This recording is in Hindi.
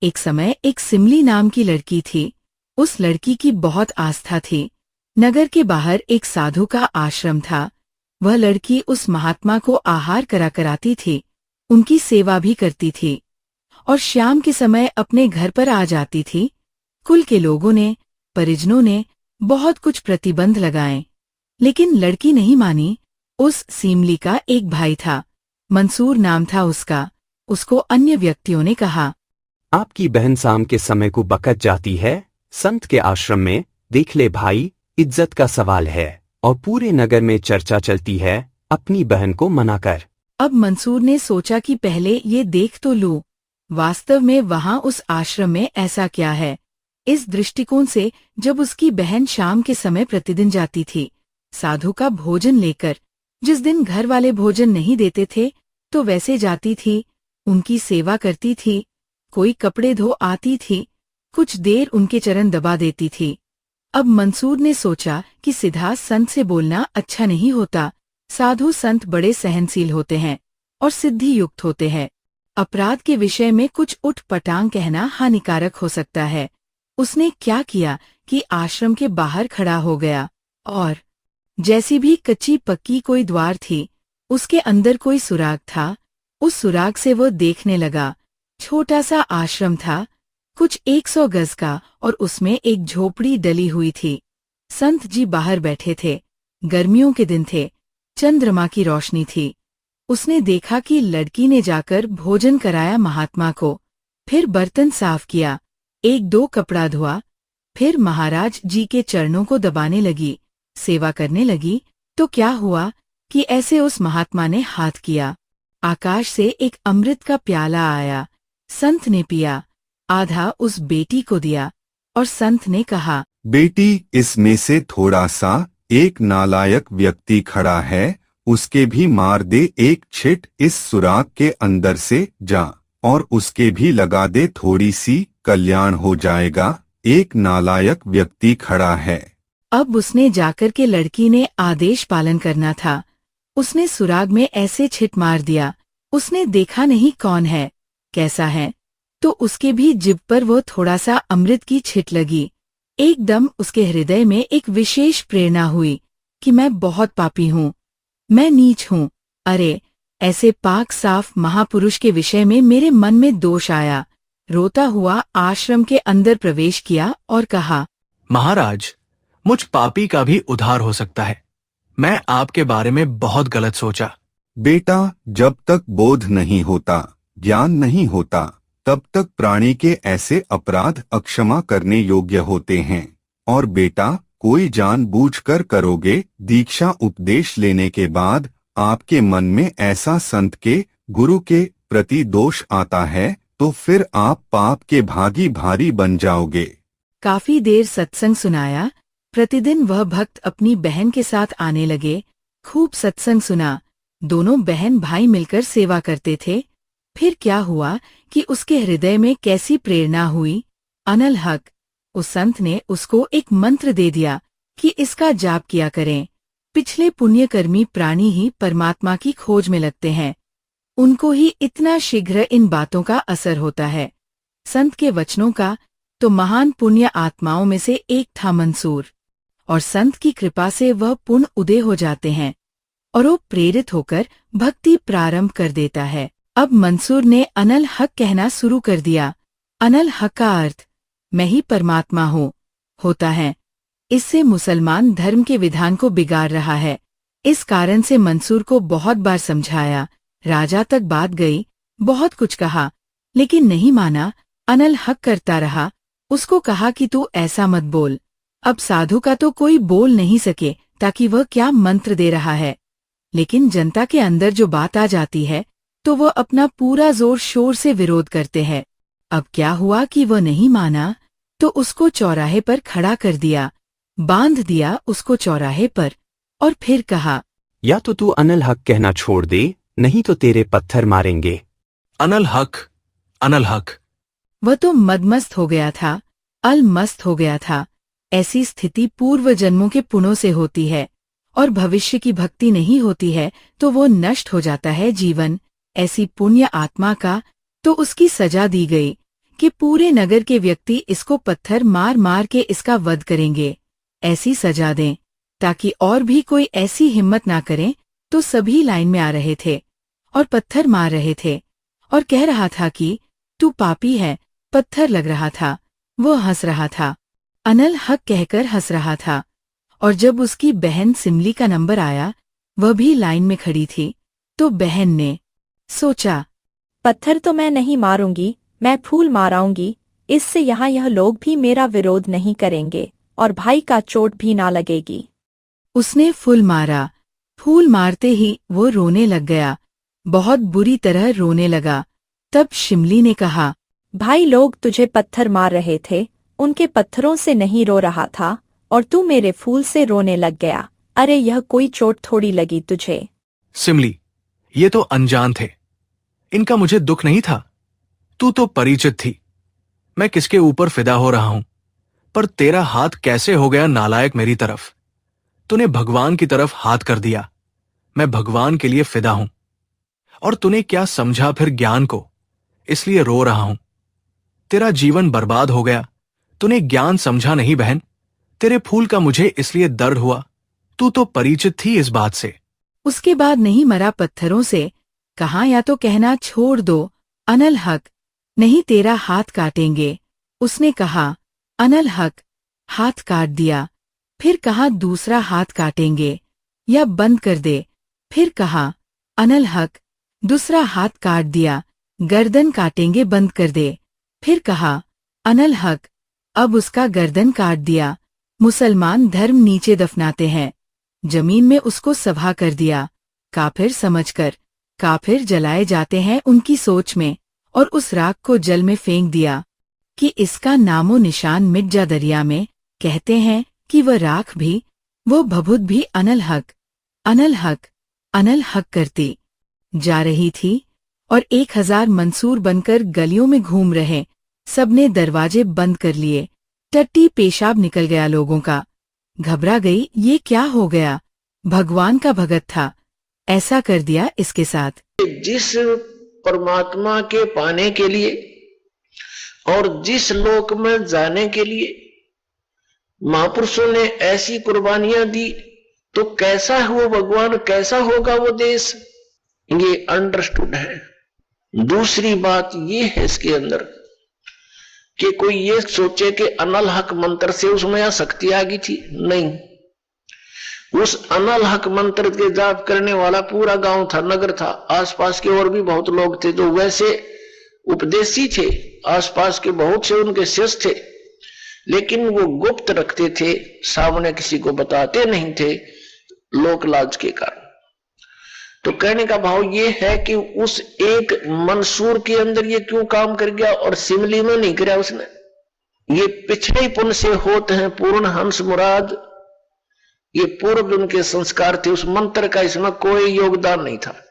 एक समय एक सिमली नाम की लड़की थी। उस लड़की की बहुत आस्था थी। नगर के बाहर एक साधु का आश्रम था। वह लड़की उस महात्मा को आहार कराती थी, उनकी सेवा भी करती थी और शाम के समय अपने घर पर आ जाती थी। कुल के लोगों ने, परिजनों ने बहुत कुछ प्रतिबंध लगाए, लेकिन लड़की नहीं मानी। उस सीमली का एक भाई था, मंसूर नाम था उसका। उसको अन्य व्यक्तियों ने कहा, आपकी बहन शाम के समय को बकत जाती है संत के आश्रम में, देख ले भाई, इज्जत का सवाल है और पूरे नगर में चर्चा चलती है, अपनी बहन को मना कर। अब मंसूर ने सोचा कि पहले ये देख तो लूं, वास्तव में वहां उस आश्रम में ऐसा क्या है। इस दृष्टिकोण से जब उसकी बहन शाम के समय प्रतिदिन जाती थी साधु का भोजन लेकर, जिस दिन घर वाले भोजन नहीं देते थे तो वैसे जाती थी, उनकी सेवा करती थी, कोई कपड़े धो आती थी, कुछ देर उनके चरण दबा देती थी। अब मंसूर ने सोचा कि सीधा संत से बोलना अच्छा नहीं होता। साधु संत बड़े सहनशील होते हैं और सिद्धि युक्त होते हैं। अपराध के विषय में कुछ उठपटांग कहना हानिकारक हो सकता है। उसने क्या किया कि आश्रम के बाहर खड़ा हो गया और जैसी भी कच्ची पक्की कोई द्वार थी, उसके अंदर कोई सुराग था, उस सुराग से वो देखने लगा। छोटा सा आश्रम था, कुछ 100 गज का, और उसमें एक झोपड़ी डली हुई थी। संत जी बाहर बैठे थे। गर्मियों के दिन थे, चंद्रमा की रोशनी थी। उसने देखा कि लड़की ने जाकर भोजन कराया महात्मा को, फिर बर्तन साफ किया, एक दो कपड़ा धोआ, फिर महाराज जी के चरणों को दबाने लगी, सेवा करने लगी। तो क्या हुआ कि ऐसे उस महात्मा ने हाथ किया, आकाश से एक अमृत का प्याला आया। संत ने पिया, आधा उस बेटी को दिया और संत ने कहा, बेटी, इसमें से थोड़ा सा, एक नालायक व्यक्ति खड़ा है, उसके भी मार दे एक छिट इस सुराग के अंदर से जा, और उसके भी लगा दे थोड़ी सी, कल्याण हो जाएगा। एक नालायक व्यक्ति खड़ा है। अब उसने जाकर के लड़की ने आदेश पालन करना था। उसने सुराग में ऐसे छिट मार दिया। उसने देखा नहीं कौन है, कैसा है, तो उसके भी जिभ पर वो थोड़ा सा अमृत की छिट लगी। एकदम उसके हृदय में एक विशेष प्रेरणा हुई कि मैं बहुत पापी हूँ, मैं नीच हूँ। अरे, ऐसे पाक साफ महापुरुष के विषय में मेरे मन में दोष आया। रोता हुआ आश्रम के अंदर प्रवेश किया और कहा, महाराज, मुझ पापी का भी उद्धार हो सकता है। मैं आपके बारे में बहुत गलत सोचा। बेटा, जब तक बोध नहीं होता, ज्ञान नहीं होता, तब तक प्राणी के ऐसे अपराध अक्षमा करने योग्य होते हैं। और बेटा, कोई जानबूझकर करोगे, दीक्षा उपदेश लेने के बाद आपके मन में ऐसा संत के, गुरु के प्रति दोष आता है, तो फिर आप पाप के भारी बन जाओगे। काफी देर सत्संग सुनाया। प्रतिदिन वह भक्त अपनी बहन के साथ आने लगे। खूब सत्संग सुना। दोनों बहन भाई मिलकर सेवा करते थे। फिर क्या हुआ कि उसके हृदय में कैसी प्रेरणा हुई। अनल हक, उस संत ने उसको एक मंत्र दे दिया कि इसका जाप किया करें। पिछले पुण्यकर्मी प्राणी ही परमात्मा की खोज में लगते हैं, उनको ही इतना शीघ्र इन बातों का असर होता है। संत के वचनों का तो महान पुण्य आत्माओं में से एक था मंसूर, और संत की कृपा से वह पुण्य उदय हो जाते हैं और वो प्रेरित होकर भक्ति प्रारंभ कर देता है। अब मंसूर ने अनल हक कहना शुरू कर दिया। अनल हक का अर्थ मैं ही परमात्मा हूँ होता है। इससे मुसलमान धर्म के विधान को बिगाड़ रहा है। इस कारण से मंसूर को बहुत बार समझाया, राजा तक बात गई, बहुत कुछ कहा, लेकिन नहीं माना। अनल हक करता रहा। उसको कहा कि तू ऐसा मत बोल। अब साधु का तो कोई बोल नहीं सके ताकि वह क्या मंत्र दे रहा है, लेकिन जनता के अंदर जो बात आ जाती है तो वह अपना पूरा जोर शोर से विरोध करते हैं। अब क्या हुआ कि वह नहीं माना तो उसको चौराहे पर खड़ा कर दिया, बांध दिया उसको चौराहे पर, और फिर कहा, या तो तू अनल हक कहना छोड़ दे, नहीं तो तेरे पत्थर मारेंगे। अनल हक, अनल हक। वह तो मदमस्त हो गया था, अलमस्त हो गया था। ऐसी स्थिति पूर्व जन्मों के पुण्यों से होती है, और भविष्य की भक्ति नहीं होती है तो वो नष्ट हो जाता है जीवन। ऐसी पुण्य आत्मा का तो उसकी सजा दी गई कि पूरे नगर के व्यक्ति इसको पत्थर मार मार के इसका वध करेंगे। ऐसी सजा दें ताकि और भी कोई ऐसी हिम्मत ना करे। तो सभी लाइन में आ रहे थे और पत्थर मार रहे थे और कह रहा था कि तू पापी है। पत्थर लग रहा था, वो हंस रहा था, अनल हक कहकर हंस रहा था। और जब उसकी बहन सिमली का नंबर आया, वह भी लाइन में खड़ी थी, तो बहन ने सोचा, पत्थर तो मैं नहीं मारूंगी, मैं फूल माराऊंगी। इससे यहाँ यह लोग भी मेरा विरोध नहीं करेंगे और भाई का चोट भी ना लगेगी। उसने फूल मारा। फूल मारते ही वो रोने लग गया, बहुत बुरी तरह रोने लगा। तब शिमली ने कहा, भाई लोग तुझे पत्थर मार रहे थे, उनके पत्थरों से नहीं रो रहा था और तू मेरे फूल से रोने लग गया। अरे यह कोई चोट थोड़ी लगी तुझे। सिमली, ये तो अनजान थे, इनका मुझे दुख नहीं था। तू तो परिचित थी, मैं किसके ऊपर फिदा हो रहा हूं, पर तेरा हाथ कैसे हो गया नालायक मेरी तरफ। तूने भगवान की तरफ हाथ कर दिया। मैं भगवान के लिए फिदा हूं और तूने क्या समझा फिर ज्ञान को, इसलिए रो रहा हूं। तेरा जीवन बर्बाद हो गया, तूने ज्ञान समझा नहीं बहन। तेरे फूल का मुझे इसलिए दर्द हुआ, तू तो परिचित थी इस बात से। उसके बाद नहीं मरा पत्थरों से, कहा या तो कहना छोड़ दो अनल हक, नहीं तेरा हाथ काटेंगे। उसने कहा, अनल हक, हाथ काट दिया। फिर कहा दूसरा हाथ काटेंगे या बंद कर दे। फिर कहा, अनल हक, दूसरा हाथ काट दिया, गर्दन काटेंगे बंद कर दे। फिर कहा, अनल हक, अब उसका गर्दन काट दिया। मुसलमान धर्म नीचे दफनाते हैं, जमीन में उसको सभा कर दिया। काफिर समझकर काफिर जलाए जाते हैं उनकी सोच में, और उस राख को जल में फेंक दिया कि इसका नामो निशान मिट जा दरिया में। कहते हैं कि वह राख भी, वो भभुत भी अनल हक, अनल हक, अनल हक करती जा रही थी। और 1000 मंसूर बनकर गलियों में घूम रहे। सबने दरवाजे बंद कर लिए। टट्टी पेशाब निकल गया लोगों का। घबरा गई, ये क्या हो गया? भगवान का भगत था, ऐसा कर दिया इसके साथ। जिस परमात्मा के पाने के लिए और जिस लोक में जाने के लिए महापुरुषों ने ऐसी कुर्बानियां दी, तो कैसा हो भगवान, कैसा होगा वो देश, ये अंडरस्टूड है। दूसरी बात ये है इसके अंदर कि कोई ये सोचे कि अनल हक मंत्र से उसमें यह शक्ति आ गई थी, नहीं। उस अनल हक मंत्र के जाप करने वाला पूरा गांव था, नगर था, आसपास के और भी बहुत लोग थे जो वैसे उपदेशी थे, आसपास के बहुत से उनके शिष्य थे, लेकिन वो गुप्त रखते थे, सामने किसी को बताते नहीं थे, लोक लाज के कारण। तो कहने का भाव ये है कि उस एक मंसूर के अंदर ये क्यों काम कर गया और सिमली में नहीं किया उसने। ये पिछले पुण्य से होते हैं पूर्ण हंस मुराद, ये पूर्व उनके संस्कार थे, उस मंत्र का इसमें कोई योगदान नहीं था।